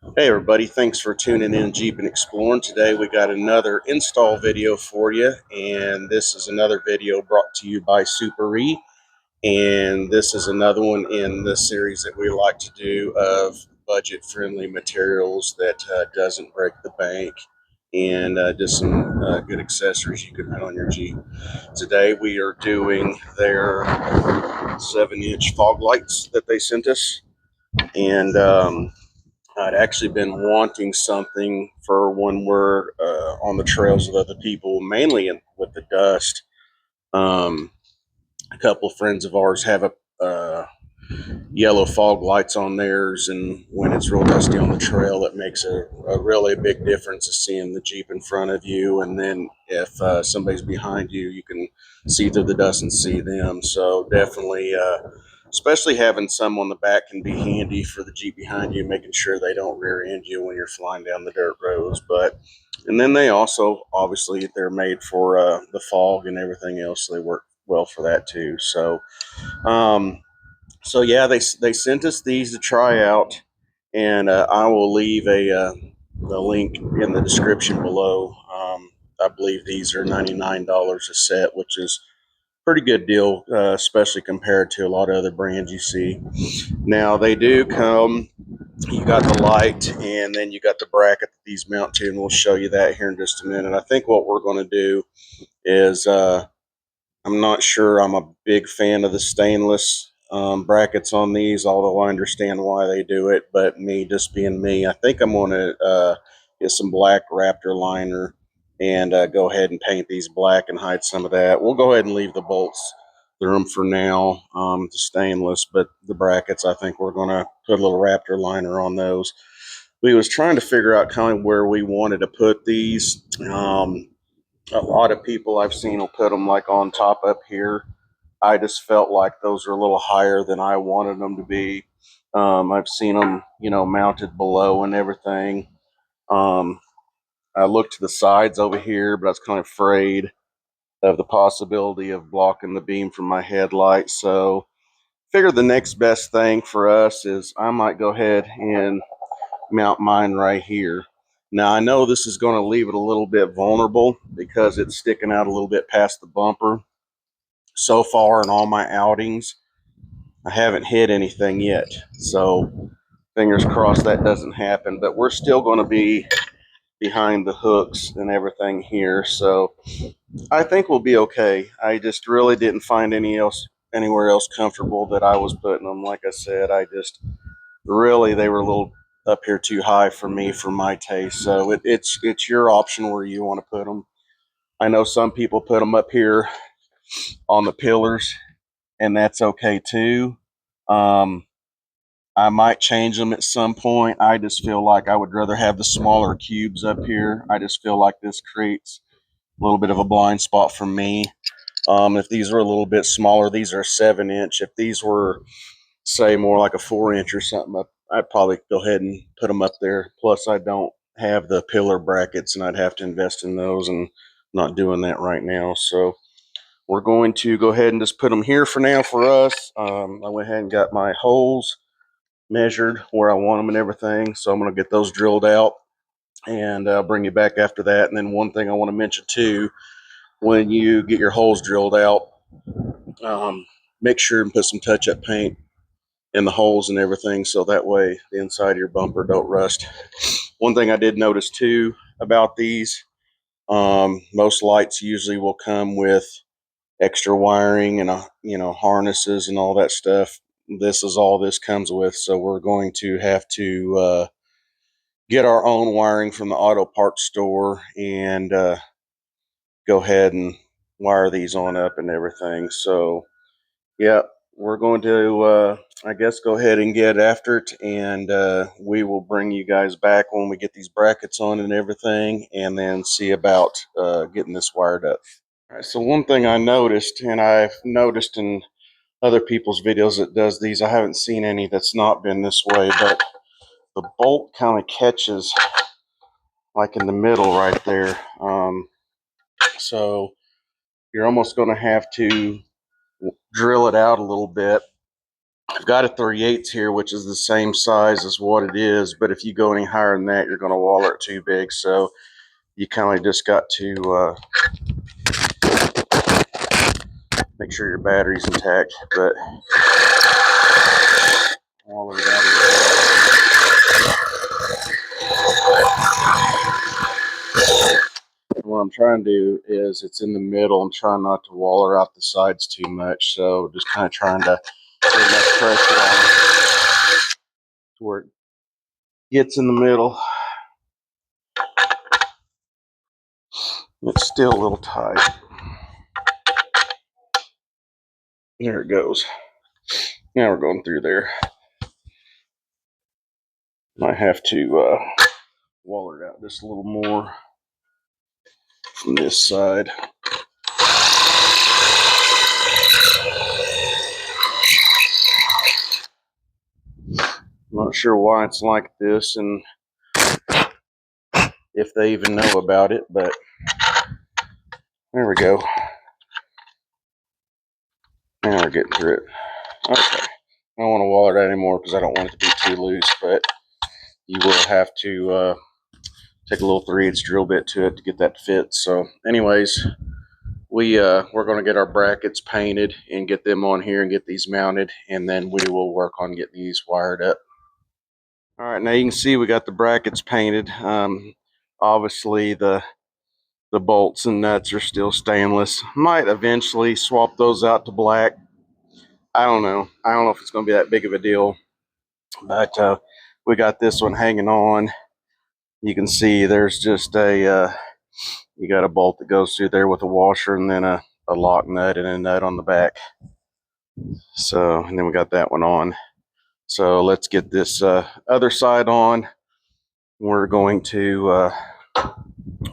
Hey everybody, thanks for tuning in Jeep and Exploring. Today we got another install video for you, and this is another video brought to you by Suparee. And this is another one in the series that we like to do of budget-friendly materials that doesn't break the bank, and just some good accessories you can put on your Jeep. Today we are doing their 7-inch fog lights that they sent us, and I'd actually been wanting something for when we're on the trails with other people, mainly with the dust. Um, a couple of friends of ours have yellow fog lights on theirs, and when it's real dusty on the trail, it makes a really big difference of seeing the Jeep in front of you. And then if somebody's behind you, you can see through the dust and see them. So definitely, especially having some on the back can be handy for the Jeep behind you, making sure they don't rear end you when you're flying down the dirt roads. But and then they also, obviously, they're made for the fog and everything else, so they work well for that too. Um, so yeah, they sent us these to try out, and I will leave a link in the description below. I believe these are $99 a set, which is pretty good deal, especially compared to a lot of other brands you see. Now they do come. You got the light, and then you got the bracket that these mount to, and we'll show you that here in just a minute. I think what we're going to do is I'm not sure I'm a big fan of the stainless brackets on these, although I understand why they do it. But me, just being me, I think I'm going to get some black Raptor liner and go ahead and paint these black and hide some of that. We'll go ahead and leave the bolts through them for now, the stainless, but the brackets, I think we're going to put a little Raptor liner on those. We was trying to figure out kind of where we wanted to put these. A lot of people I've seen will put them like on top up here. I just felt like those are a little higher than I wanted them to be. I've seen them, mounted below and everything. Um, I looked to the sides over here, but I was kind of afraid of the possibility of blocking the beam from my headlight. So, figured the next best thing for us is I might go ahead and mount mine right here. Now I know this is going to leave it a little bit vulnerable because it's sticking out a little bit past the bumper. So far in all my outings, I haven't hit anything yet. So fingers crossed that doesn't happen, but we're still going to be behind the hooks and everything here. So I think we'll be okay. I just really didn't find anywhere else comfortable that I was putting them. Like I said, I just really, they were a little up here too high for me, for my taste. So it's your option where you want to put them. I know some people put them up here on the pillars, and that's okay too. Um, I might change them at some point. I just feel like I would rather have the smaller cubes up here. I just feel like this creates a little bit of a blind spot for me. If these were a little bit smaller, these are 7-inch. If these were, say, more like a 4-inch or something, I'd probably go ahead and put them up there. Plus, I don't have the pillar brackets, and I'd have to invest in those, and I'm not doing that right now. So we're going to go ahead and just put them here for now for us. I went ahead and got my holes measured where I want them and everything. So I'm going to get those drilled out, and I'll bring you back after that. And then one thing I want to mention too, when you get your holes drilled out, um, make sure and put some touch-up paint in the holes and everything, so that way the inside of your bumper don't rust. One thing I did notice too about these, most lights usually will come with extra wiring and harnesses and all that stuff. This is all this comes with, so we're going to have to get our own wiring from the auto parts store and go ahead and wire these on up and everything. So yeah, we're going to I guess go ahead and get after it, and we will bring you guys back when we get these brackets on and everything, and then see about getting this wired up. All right, so one thing I noticed, and I've noticed in other people's videos that does these, I haven't seen any that's not been this way, but the bolt kind of catches like in the middle right there. So you're almost going to have to drill it out a little bit I've got a 3/8 here, which is the same size as what it is, but if you go any higher than that, you're going to waller it too big. So you kind of just got to make sure your battery's intact. But waller it out. What I'm trying to do is it's in the middle. I'm trying not to waller out the sides too much. So just kind of trying to get enough pressure on it to where it gets in the middle. It's still a little tight. There it goes. Now we're going through there. Might have to waller it out just a little more from this side. I'm not sure why it's like this and if they even know about it, but there we go. Now we're getting through it. Okay. I don't want to waller it out anymore because I don't want it to be too loose, but you will have to take a little 3/8 drill bit to it to get that to fit. So anyways, we're going to get our brackets painted and get them on here and get these mounted, and then we will work on getting these wired up. All right, now you can see we got the brackets painted. Obviously the bolts and nuts are still stainless. Might eventually swap those out to black. I don't know if it's going to be that big of a deal, but we got this one hanging on. You can see there's just a you got a bolt that goes through there with a washer, and then a lock nut and a nut on the back. So, and then we got that one on. So let's get this other side on. We're going to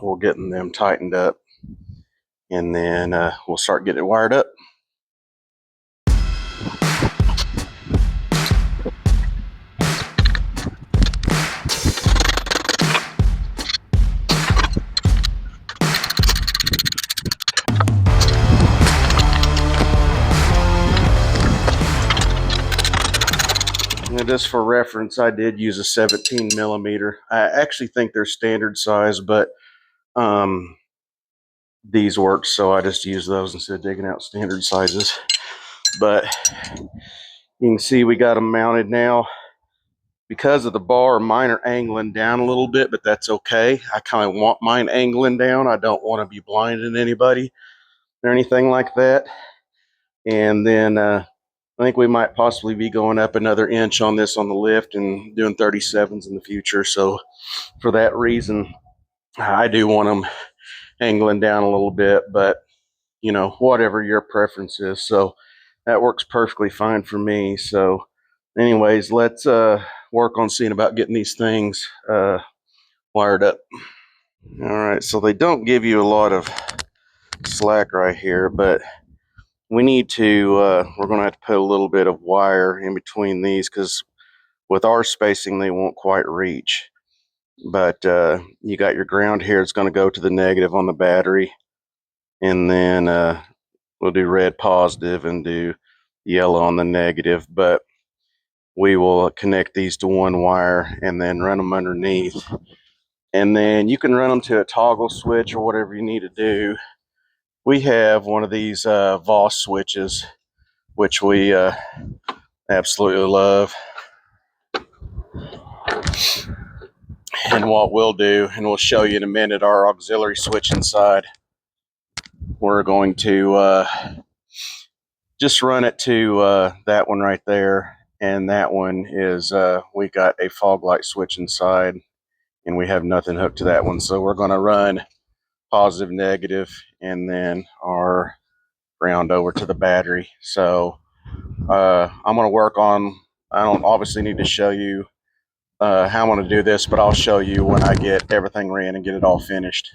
we'll get them tightened up, and then we'll start getting it wired up. And just for reference, I did use a 17 millimeter. I actually think they're standard size, but these work, so I just use those instead of digging out standard sizes. But you can see we got them mounted now. Because of the bar, mine are angling down a little bit, but that's okay. I kind of want mine angling down. I don't want to be blinding anybody or anything like that. And then I think we might possibly be going up another inch on this on the lift and doing 37s in the future. So for that reason, I do want them angling down a little bit, but you know, whatever your preference is. So that works perfectly fine for me. So anyways, let's work on seeing about getting these things wired up. All right, so they don't give you a lot of slack right here, but we need to, we're going to have to put a little bit of wire in between these because with our spacing, they won't quite reach. But you got your ground here. It's going to go to the negative on the battery. And then we'll do red positive and do yellow on the negative. But we will connect these to one wire and then run them underneath. And then you can run them to a toggle switch or whatever you need to do. We have one of these Voss switches, which we absolutely love. And what we'll do, and we'll show you in a minute, our auxiliary switch inside. We're going to just run it to that one right there. And that one is, we got a fog light switch inside, and we have nothing hooked to that one. So we're going to run positive, negative, and then our ground over to the battery. So I'm going to work on, I don't obviously need to show you how I'm going to do this, but I'll show you when I get everything ran and get it all finished.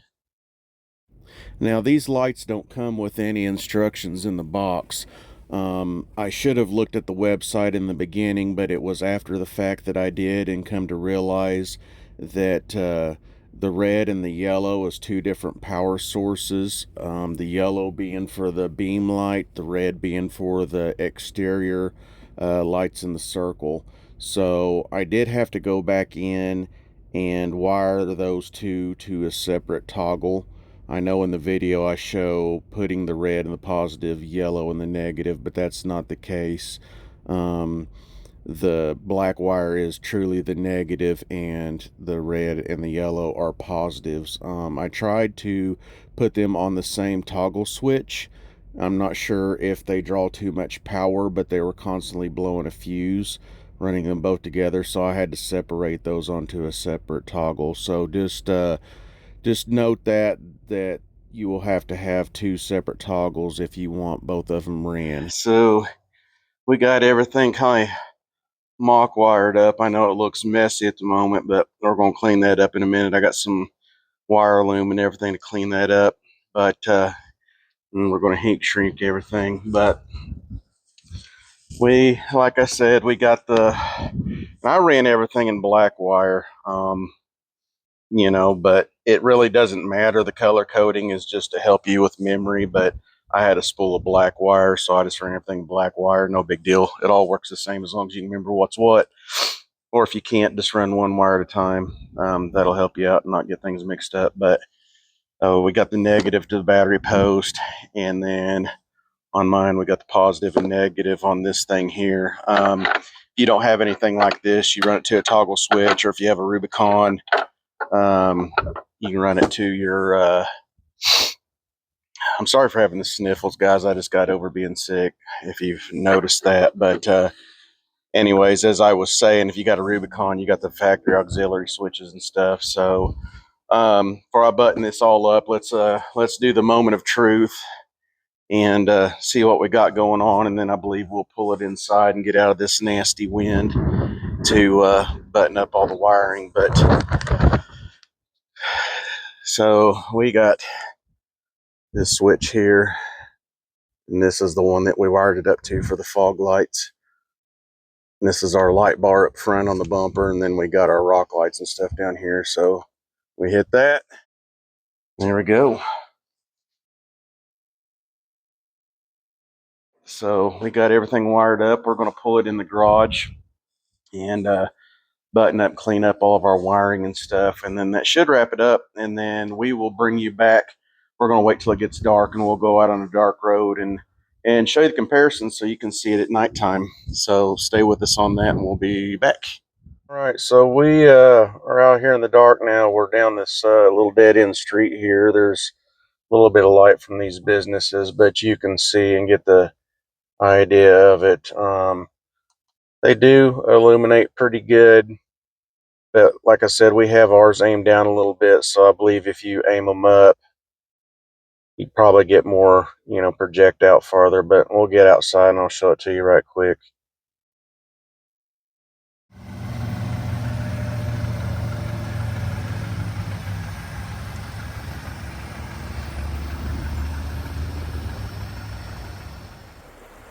Now, these lights don't come with any instructions in the box. I should have looked at the website in the beginning, but it was after the fact that I did and come to realize that the red and the yellow is two different power sources. The yellow being for the beam light, the red being for the exterior lights in the circle. So I did have to go back in and wire those two to a separate toggle. I know in the video I show putting the red in the positive, yellow in the negative, but that's not the case. The black wire is truly the negative and the red and the yellow are positives. I tried to put them on the same toggle switch. I'm not sure if they draw too much power, but they were constantly blowing a fuse running them both together, so I had to separate those onto a separate toggle. So just note that you will have to have two separate toggles if you want both of them ran. So we got everything kind of mock wired up. I know it looks messy at the moment, but we're going to clean that up in a minute. I got some wire loom and everything to clean that up, but and we're going to heat shrink everything. But we, like I said, we got I ran everything in black wire, but it really doesn't matter. The color coding is just to help you with memory, but I had a spool of black wire, so I just ran everything black wire. No big deal. It all works the same as long as you can remember what's what. Or if you can't, just run one wire at a time. That'll help you out and not get things mixed up. But we got the negative to the battery post, and then on mine we got the positive and negative on this thing here. If you don't have anything like this, you run it to a toggle switch, or if you have a Rubicon, you can run it to your I'm sorry for having the sniffles, guys. I just got over being sick, if you've noticed that. But anyways, as I was saying, if you got a Rubicon, you got the factory auxiliary switches and stuff. So before I button this all up, let's do the moment of truth and see what we got going on, and then I believe we'll pull it inside and get out of this nasty wind to button up all the wiring. But so we got this switch here, and this is the one that we wired it up to for the fog lights. And this is our light bar up front on the bumper, and then we got our rock lights and stuff down here. So we hit that. There we go. So we got everything wired up. We're going to pull it in the garage and button up, clean up all of our wiring and stuff, and then that should wrap it up. And then we will bring you back. We're going to wait till it gets dark, and we'll go out on a dark road and show you the comparison so you can see it at nighttime. So stay with us on that, and we'll be back. All right, so we are out here in the dark now. We're down this little dead-end street here. There's a little bit of light from these businesses, but you can see and get the idea of it. They do illuminate pretty good, but like I said, we have ours aimed down a little bit, so I believe if you aim them up, you'd probably get more, project out farther. But we'll get outside and I'll show it to you right quick.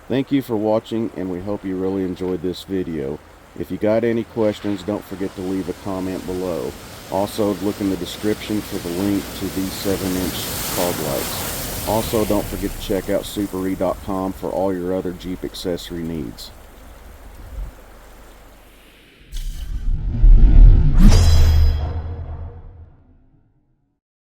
Thank you for watching, and we hope you really enjoyed this video. If you got any questions, don't forget to leave a comment below. Also, look in the description for the link to these 7-inch fog lights. Also, don't forget to check out Suparee.com for all your other Jeep accessory needs.